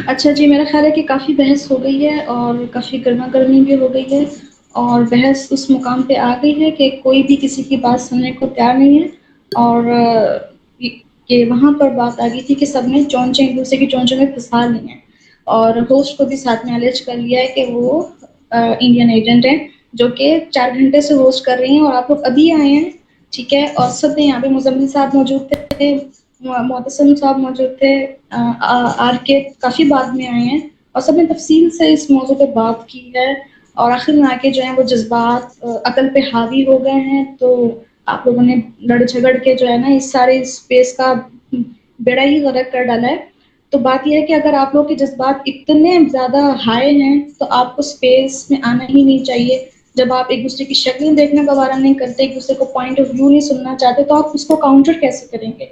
اچھا جی، میرا خیال ہے کہ کافی بحث ہو گئی ہے اور کافی گرما گرمی بھی ہو گئی ہے، اور بحث اس مقام پہ آ گئی ہے کہ کوئی بھی کسی کی بات سننے کو تیار نہیں ہے، اور کہ وہاں پر بات آ گئی تھی کہ سب نے چونچیں ایک دوسرے کی چونچوں میں پھنسا لی ہیں، اور ہوسٹ کو بھی ساتھ میں الرج کر لیا ہے کہ وہ انڈین ایجنٹ ہیں جو کہ 4 گھنٹے سے ہوسٹ کر رہی ہیں، اور آپ لوگ ابھی آئے ہیں، ٹھیک ہے، اور سب نے یہاں پہ مزمل صاحب موجود تھے، معتصم صاحب موجود تھے، آر کے کافی بعد میں آئے ہیں، اور سب نے تفصیل سے اس موضوع پہ بات کی ہے، اور آخر میں آ کے جو ہے وہ جذبات عقل پہ حاوی ہو گئے ہیں، تو آپ لوگوں نے لڑ جھگڑ کے جو ہے نا اس سارے اسپیس کا بیڑا ہی غرق کر ڈالا ہے۔ تو بات یہ ہے کہ اگر آپ لوگ کے جذبات اتنے زیادہ ہائی ہیں تو آپ کو اسپیس میں آنا ہی نہیں چاہیے۔ جب آپ ایک دوسرے کی شکلیں دیکھنا گوارا نہیں کرتے، ایک دوسرے کو پوائنٹ آف ویو نہیں سننا چاہتے، تو آپ اس کو کاؤنٹر کیسے کریں گے؟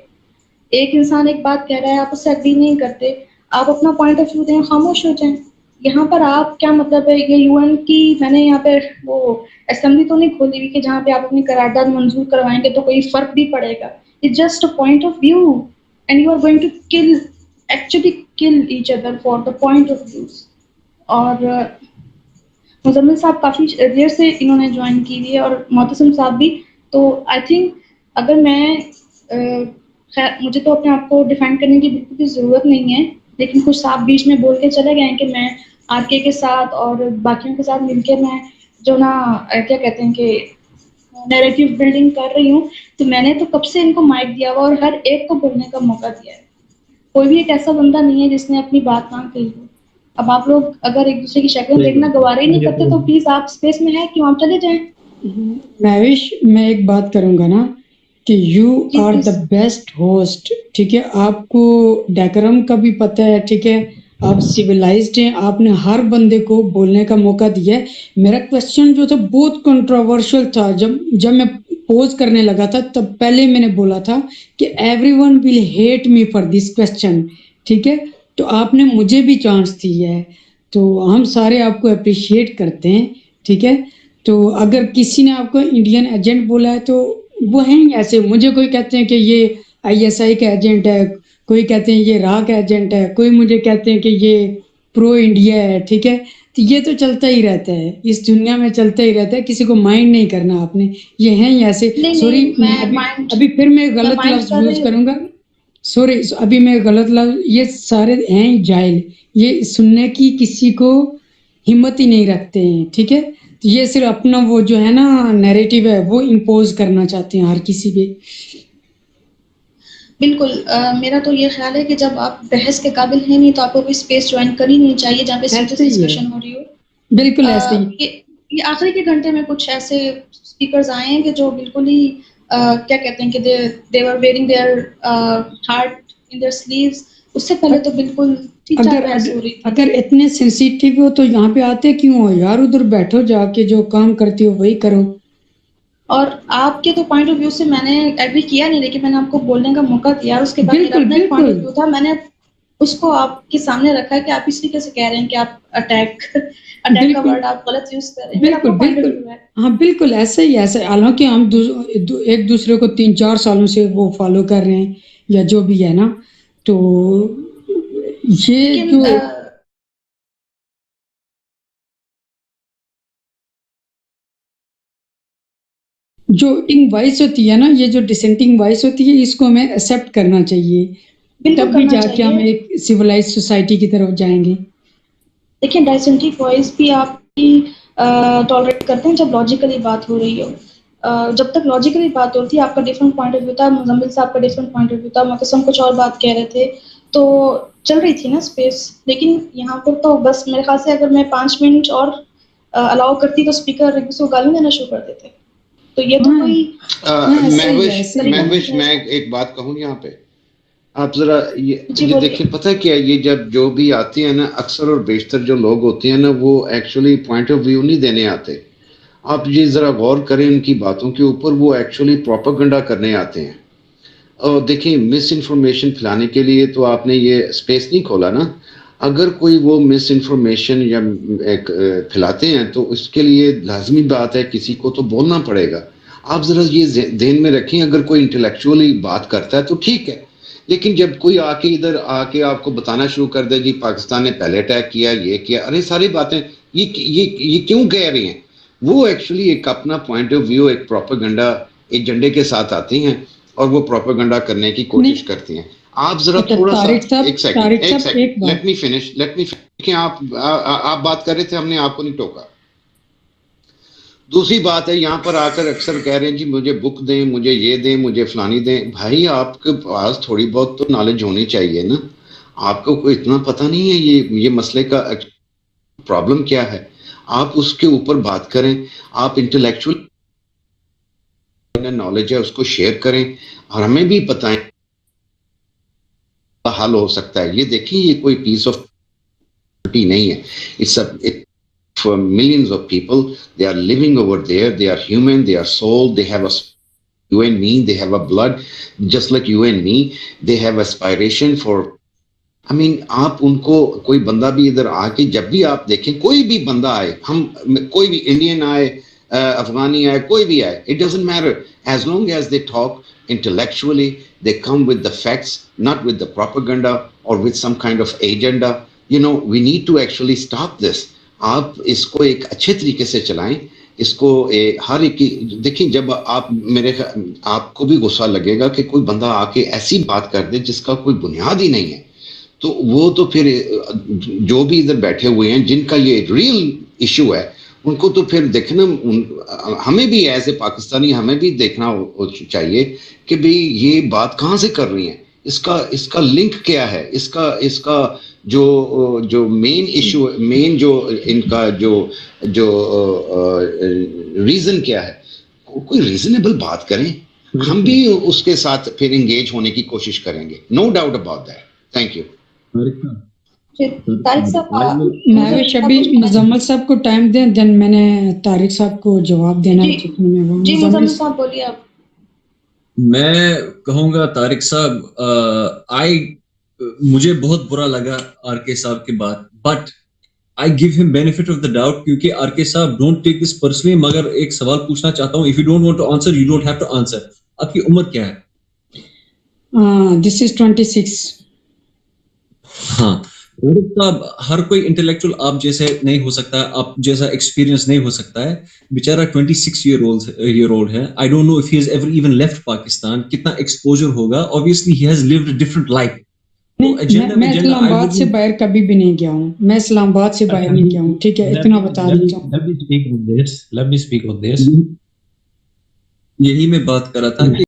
ایک انسان ایک بات کہہ رہا ہے، آپ اس سے اگری نہیں کرتے، آپ اپنا پوائنٹ آف ویو دیں، خاموش ہو جائیں۔ یہاں پر آپ کیا مطلب ہے، یہ یو این کی میں نے یہاں پہ وہ اسمبلی تو نہیں کھولی ہوئی کہ جہاں پہ آپ اپنی قرارداد منظور کروائیں گے تو کوئی فرق بھی پڑے گا۔ It's just a point of view and you are going to kill actually kill each other for the point of views. اور مزمل صاحب کافی دیر سے انہوں نے جوائن کی ہوئی ہے، اور معتصم صاحب بھی، تو آئی تھنک اگر میں خیر مجھے تو اپنے آپ کو ڈیفینڈ کرنے کی بالکل بھی ضرورت نہیں ہے، لیکن کچھ صاحب بیچ میں بول کے چلے گئے ہیں کہ میں آر کے ساتھ اور باقیوں کے ساتھ مل کے میں جو نا کیا کہتے ہیں کہ نیریٹو بلڈنگ کر رہی ہوں، تو میں نے تو کب سے ان کو مائک دیا ہوا اور ہر ایک کو بولنے کا موقع دیا ہے۔ کوئی بھی ایک ایسا بندہ نہیں ہے جس نے اپنی بات نہ کہی ہو۔ اب آپ لوگ اگر ایک دوسرے کی شکلیں دیکھنا گوارے ہی نہیں کرتے تو پلیز آپ اسپیس میں ہیں کیوں، آپ چلے جائیں۔ مہوش، میں ایک بات کروں گا نا کہ یو جی are the please. Best host, ٹھیک ہے، آپ کو ڈیکورم کا بھی پتہ ہے، ٹھیک ہے، آپ سیولائزڈ ہیں، آپ نے ہر بندے کو بولنے کا موقع دیا ہے۔ میرا کوشچن جو تھا بہت کنٹروورشل تھا، جب میں پوز کرنے لگا تھا تب پہلے میں نے بولا تھا کہ everyone will hate me for this question, ٹھیک ہے، تو آپ نے مجھے بھی چانس دی ہے، تو ہم سارے آپ کو اپریشیٹ کرتے ہیں، ٹھیک ہے۔ تو اگر کسی نے آپ کو انڈین ایجنٹ بولا ہے تو وہ ہیں ایسے، مجھے کوئی کہتے ہیں کہ یہ ISI کا ایجنٹ ہے، کوئی کہتے ہیں یہ را کا ایجنٹ ہے، کوئی مجھے کہتے ہیں کہ یہ پرو انڈیا ہے، ٹھیک ہے، تو یہ تو چلتا ہی رہتا ہے، اس دنیا میں چلتا ہی رہتا ہے، کسی کو مائنڈ نہیں کرنا آپ نے، یہ ہیں ایسے۔ نہیں سوری، نہیں، میں ابھی پھر میں غلط مائنڈ لفظ کر یوز رہی ہوں۔ کروں گا، سوری، ابھی میں غلط لفظ، یہ سارے ہیں جاہل، یہ سننے کی کسی کو ہمت ہی نہیں رکھتے ہیں، ٹھیک ہے، یہ صرف اپنا وہ جو ہے نا نیریٹو ہے وہ امپوز کرنا چاہتے ہیں ہر کسی پہ۔ بالکل میرا تو یہ خیال ہے کہ جب آپ بحث کے قابل ہیں نہیں تو آپ کو کوئی اسپیس جوائن کرنی نہیں چاہیے جہاں پہ سیریس ایسے ہی ہے، ڈسکشن ہو رہی ہو۔ بالکل ایسے ہی۔ یہ آخری کے گھنٹے میں کچھ ایسے اسپیکرز آئے ہیں کہ جو بالکل ہی کیا کہتے ہیں کہ they were wearing their heart in their sleeves۔ اس سے پہلے تو بالکل ٹھیک ٹھاک بحث ہو رہی تھی۔ اگر اتنے سینسیٹیو ہو تو یہاں پہ آتے کیوں ہو یار؟ ادھر بیٹھو، جا کے جو کام کرتے ہو وہی کرو۔ اور آپ کے تو پوائنٹ آف ویو سے میں نے ایگری کیا نہیں، لیکن میں نے آپ کو بولنے کا موقع دیا، اور اس کے بعد میرا بالکل اپنا ایک پوائنٹ آف بالکل ویو تھا، میں نے اس کو آپ کے سامنے رکھا کہ آپ اس طریقے سے کہہ رہے ہیں کہ آپ اٹیک کا بالکل ورڈ آپ غلط یوز کر رہے ہیں، میرا بالکل اپنا پوائنٹ آف بالکل ویو ہے۔ ہاں بالکل ایسا ہی ایسا ہے، حالانکہ ہم ایک دوسرے کو 3-4 سالوں سے وہ فالو کر رہے ہیں یا جو بھی ہے نا، تو یہ لیکن جو ڈسینٹنگ وائس ہوتی ہے نا، یہ جو ڈسینٹنگ وائس ہوتی ہے اس کو ہمیں ایکسیپٹ کرنا چاہیے، بالکل تب بھی کرنا جا کے ہم چاہیے۔ ایک سویلائز سوسائٹی کی طرف جائیں گے۔ دیکھیں ڈائسنٹک وائس بھی آپ کی ٹالریٹ کرتے ہیں جب لاجیکلی بات ہو رہی ہو، جب تک لاجیکلی بات ہوتی ہے آپ کا ڈفرنٹ پوائنٹ آف ویو تھا، مزمل صاحب کا ڈفرنٹ پوائنٹ آف ویو تھا، معتصم کچھ اور بات کہہ رہے تھے، تو چل رہی تھی نا اسپیس۔ لیکن یہاں پر تو بس میرے خیال سے اگر میں 5 منٹ اور الاؤ کرتی تو اسپیکر ایک دوسرے کو گالی دینا شروع کر دیتے، تو یہ تو ہاں کوئی ہاں ایسے ہی ہے، ایسے ہی ہے۔ طریقہ میں نہیں ایک بات کہوں یہاں پہ، آپ ذرا ہے۔ جی یہ بولیے۔ دیکھیں، پتہ کیا، یہ جب جو بھی آتے ہیں نا، اکثر اور بیشتر جو لوگ ہوتے ہیں نا وہ ایکچولی پوائنٹ آف ویو نہیں دینے آتے۔ آپ یہ ذرا غور کریں ان کی باتوں کے اوپر، وہ ایکچولی پروپیگنڈا کرنے آتے ہیں۔ اور دیکھیں، مس انفارمیشن پھیلانے کے لیے تو آپ نے یہ اسپیس نہیں کھولا نا، اگر کوئی وہ مس انفارمیشن یا ایک پھیلاتے ہیں تو اس کے لیے لازمی بات ہے کسی کو تو بولنا پڑے گا۔ آپ ذرا یہ ذہن میں رکھیں، اگر کوئی انٹلیکچولی بات کرتا ہے تو ٹھیک ہے، لیکن جب کوئی آ کے ادھر آ کے آپ کو بتانا شروع کر دے جی پاکستان نے پہلے اٹیک کیا یہ کیا، ارے ساری باتیں یہ کیوں کہہ رہی ہیں؟ وہ ایکچولی ایک اپنا پوائنٹ آف ویو ایک پروپیگنڈا ایجنڈے کے ساتھ آتی ہیں اور وہ پروپیگنڈا کرنے کی کوشش کرتی ہیں. آپ ذرا تھوڑا سا ایک سیکنڈ لیٹ می فنش آپ بات کر رہے تھے، ہم نے آپ کو نہیں ٹوکا. دوسری بات ہے یہاں پر آ کر اکثر کہہ رہے ہیں جی مجھے بک دیں، مجھے یہ دیں، مجھے فلانی دیں. بھائی آپ کے پاس تھوڑی بہت تو نالج ہونی چاہیے نا. آپ کو کوئی اتنا پتہ نہیں ہے یہ مسئلے کا پرابلم کیا ہے. آپ اس کے اوپر بات کریں، آپ انٹلیکچوئل نالج ہے اس کو شیئر کریں اور ہمیں بھی بتائیں حل ہو سکتا ہے. یہ دیکھیں یہ کوئی پیس آف نہیں ہے. For millions of people, they are living over there, they are human, they are soul, they have you and me, they have a blood just like you and me, they have aspiration for آپ ان کو کوئی بندہ بھی ادھر آ کے جب بھی آپ دیکھیں کوئی بھی بندہ آئے، کوئی بھی انڈین آئے، افغانی آئے، کوئی بھی آئے، it doesn't matter as long as they talk intellectually, they come with the facts, not with the propaganda or with some kind of agenda. We need to actually stop this. آپ اس کو ایک اچھے طریقے سے چلائیں. اس کو ہر ایک دیکھیں جب آپ کو بھی غصہ لگے گا کہ کوئی بندہ آ کے ایسی بات کر دے جس کا کوئی بنیاد ہی نہیں ہے، تو وہ تو پھر جو بھی ادھر بیٹھے ہوئے ہیں جن کا یہ ریئل ایشو ہے ان کو تو پھر دیکھنا، ہمیں بھی ایز اے پاکستانی ہمیں بھی دیکھنا چاہیے کہ بھئی یہ بات کہاں سے کر رہی ہیں، اس کا لنک کیا ہے، اس کا جو مین ایشو، مین جو ان کا جو ریزن کیا ہے. کوئی ریزنیبل بات کریں، ہم بھی اس کے ساتھ پھر انگیج ہونے کی کوشش کریں گے. No doubt about that. Thank you. میں بھی شبی مزمل صاحب کو ٹائم دیں، دین میں نے طارق صاحب کو جواب دینا. جی مزمل صاحب بولیے آپ. میں کہوں گا طارق صاحب، مجھے بہت برا لگا آر کے صاحب کی بات، but I give him benefit of the doubt کیونکہ آر کے صاحب don't take this personally. مگر ایک سوال پوچھنا چاہتا ہوں. If you don't want to answer, you don't have to answer. آپ کی عمر کیا ہے؟ This is 26. ہاں صاحب، ہر کوئی انٹلیکچوئل آپ جیسے نہیں ہو سکتا، آپ جیسا ایکسپیرینس نہیں ہو سکتا ہے. بیچارہ 26 year old ہے. I don't know if he has ever even left Pakistan. کتنا ایکسپوجر ہوگا. Obviously he has lived a different life. میں اسلام آباد سے باہر کبھی بھی نہیں گیا ہوں. میں اسلام آباد سے باہر نہیں گیا ہوں. ٹھیک ہے، اتنا بتا دیتا ہوں. Let me speak on this. یہی میں بات کر رہا تھا کہ